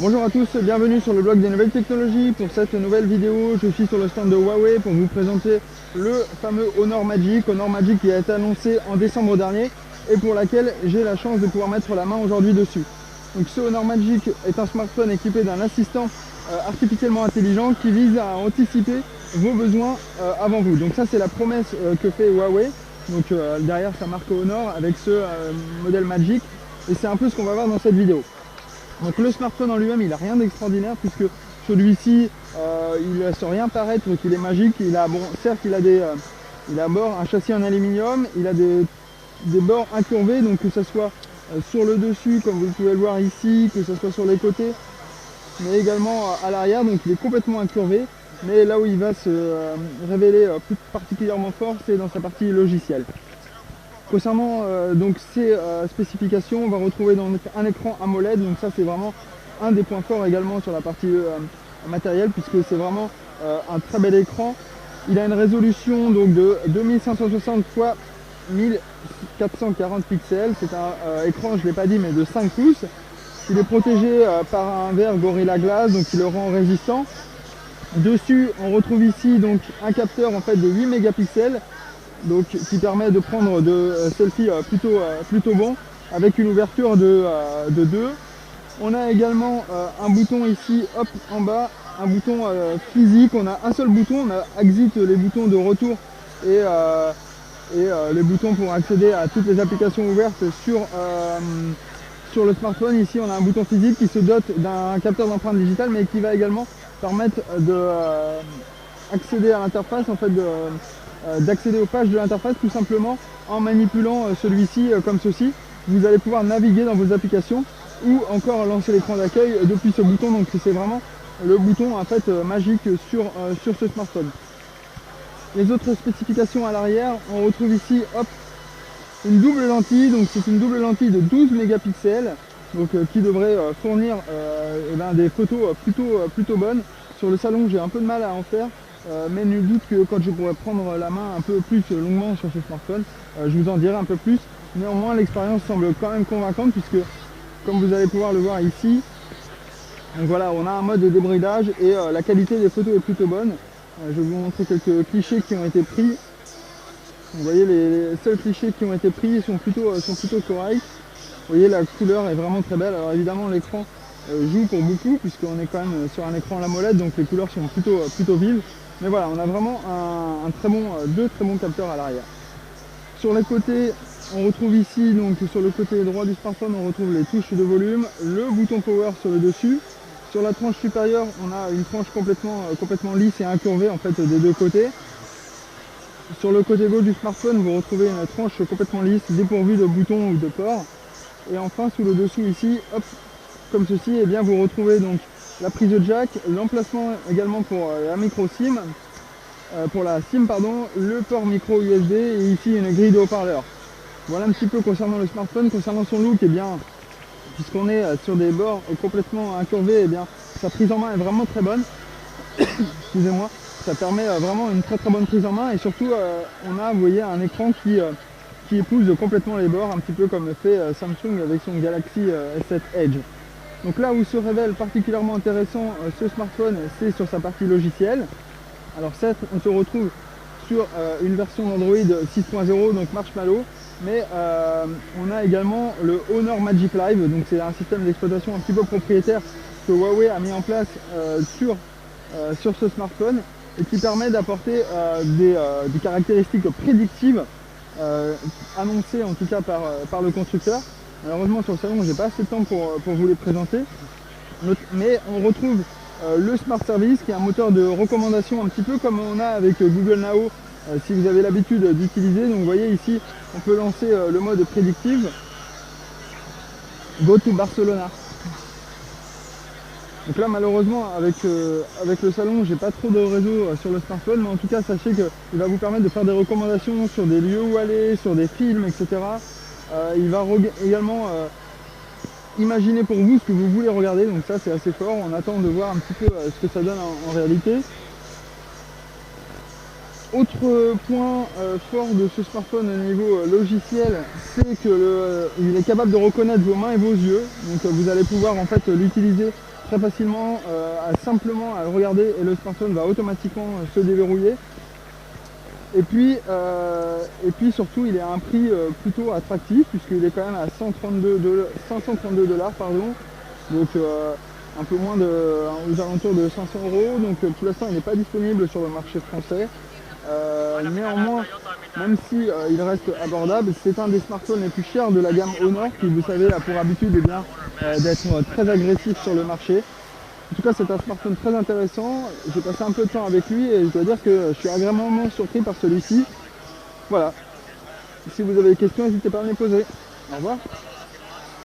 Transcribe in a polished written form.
Bonjour à tous, bienvenue sur le blog des nouvelles technologies. Pour cette nouvelle vidéo, je suis sur le stand de Huawei pour vous présenter le fameux Honor Magic qui a été annoncé en décembre dernier et pour laquelle j'ai la chance de pouvoir mettre la main aujourd'hui dessus. Donc ce Honor Magic est un smartphone équipé d'un assistant artificiellement intelligent qui vise à anticiper vos besoins avant vous. Donc ça c'est la promesse que fait Huawei. Donc derrière sa marque Honor avec ce modèle Magic, et c'est un peu ce qu'on va voir dans cette vidéo. Donc le smartphone en lui-même, il n'a rien d'extraordinaire puisque celui-ci, il ne laisse rien paraître qu'il est magique. Il a, bon, certes, il a à bord un châssis en aluminium, il a des bords incurvés, donc que ce soit sur le dessus, comme vous pouvez le voir ici, que ce soit sur les côtés, mais également à l'arrière, donc il est complètement incurvé. Mais là où il va se révéler plus particulièrement fort, c'est dans sa partie logicielle. Concernant donc ces spécifications, on va retrouver donc un écran AMOLED, donc ça c'est vraiment un des points forts également sur la partie matérielle, puisque c'est vraiment un très bel écran. Il a une résolution donc de 2560 x 1440 pixels, c'est un écran, je ne l'ai pas dit, mais de 5 pouces. Il est protégé par un verre Gorilla Glass, donc qui le rend résistant. Dessus, on retrouve ici donc un capteur en fait de 8 mégapixels. Donc, qui permet de prendre de selfies plutôt bon, avec une ouverture de 2. On a également un bouton ici, hop, en bas, un bouton physique. On a un seul bouton, on a exit les boutons de retour et les boutons pour accéder à toutes les applications ouvertes sur le smartphone. Ici, on a un bouton physique qui se dote d'un capteur d'empreinte digitale, mais qui va également permettre d'accéder à l'interface, en fait, d'accéder aux pages de l'interface tout simplement en manipulant celui-ci comme ceci. Vous allez pouvoir naviguer dans vos applications ou encore lancer l'écran d'accueil depuis ce bouton. Donc c'est vraiment le bouton en fait magique sur ce smartphone. Les autres spécifications à l'arrière, on retrouve ici hop, une double lentille. Donc c'est une double lentille de 12 mégapixels donc, qui devrait fournir des photos plutôt bonnes. Sur le salon, j'ai un peu de mal à en faire. Mais nul doute que quand je pourrais prendre la main un peu plus longuement sur ce smartphone, je vous en dirai un peu plus. Néanmoins, l'expérience semble quand même convaincante puisque, comme vous allez pouvoir le voir ici, donc voilà, on a un mode de débridage et la qualité des photos est plutôt bonne. Je vais vous montrer quelques clichés qui ont été pris. Vous voyez, les seuls clichés qui ont été pris sont plutôt corrects. Vous voyez, la couleur est vraiment très belle. Alors évidemment, l'écran joue pour beaucoup puisqu'on est quand même sur un écran AMOLED, donc les couleurs sont plutôt vives. Mais voilà, on a vraiment deux très bons capteurs à l'arrière. Sur les côtés, on retrouve ici, donc sur le côté droit du smartphone, on retrouve les touches de volume, le bouton power sur le dessus. Sur la tranche supérieure, on a une tranche complètement lisse et incurvée en fait des deux côtés. Sur le côté gauche du smartphone, vous retrouvez une tranche complètement lisse, dépourvue de boutons ou de ports. Et enfin, sous le dessous ici, hop, comme ceci, et bien vous retrouvez donc la prise de jack, l'emplacement également pour la micro SIM, le port micro USB et ici une grille de haut-parleurs. Voilà un petit peu concernant le smartphone. Concernant son look, et bien puisqu'on est sur des bords complètement incurvés, et bien sa prise en main est vraiment très bonne. Excusez-moi, ça permet vraiment une très bonne prise en main et surtout on a, vous voyez, un écran qui épouse complètement les bords, un petit peu comme fait Samsung avec son Galaxy S7 Edge. Donc là où se révèle particulièrement intéressant ce smartphone, c'est sur sa partie logicielle. Alors certes, on se retrouve sur une version d'Android 6.0, donc Marshmallow, mais on a également le Honor Magic Live, donc c'est un système d'exploitation un petit peu propriétaire que Huawei a mis en place sur ce smartphone et qui permet d'apporter des caractéristiques prédictives annoncées en tout cas par le constructeur. Malheureusement sur le salon, j'ai pas assez de temps pour vous les présenter. Mais on retrouve le Smart Service qui est un moteur de recommandation un petit peu comme on a avec Google Now si vous avez l'habitude d'utiliser. Donc vous voyez ici, on peut lancer le mode prédictive. Go to Barcelona. Donc là malheureusement avec le salon, j'ai pas trop de réseau sur le smartphone, mais en tout cas sachez qu'il va vous permettre de faire des recommandations sur des lieux où aller, sur des films, etc. Il va également imaginer pour vous ce que vous voulez regarder, donc ça c'est assez fort. On attend de voir un petit peu ce que ça donne en réalité. Autre point fort de ce smartphone au niveau logiciel, c'est qu'il est capable de reconnaître vos mains et vos yeux. Donc vous allez pouvoir en fait l'utiliser très facilement, simplement à le regarder et le smartphone va automatiquement se déverrouiller. Et puis surtout il est à un prix plutôt attractif puisqu'il est quand même à 532 $, pardon. Donc un peu moins aux alentours de 500 €. Donc pour l'instant il n'est pas disponible sur le marché français. Néanmoins, même si il reste abordable, c'est un des smartphones les plus chers de la gamme Honor qui, vous savez, a pour habitude d'être très agressif sur le marché. En tout cas, c'est un smartphone très intéressant. J'ai passé un peu de temps avec lui et je dois dire que je suis agréablement surpris par celui-ci. Voilà. Si vous avez des questions, n'hésitez pas à me les poser. Au revoir.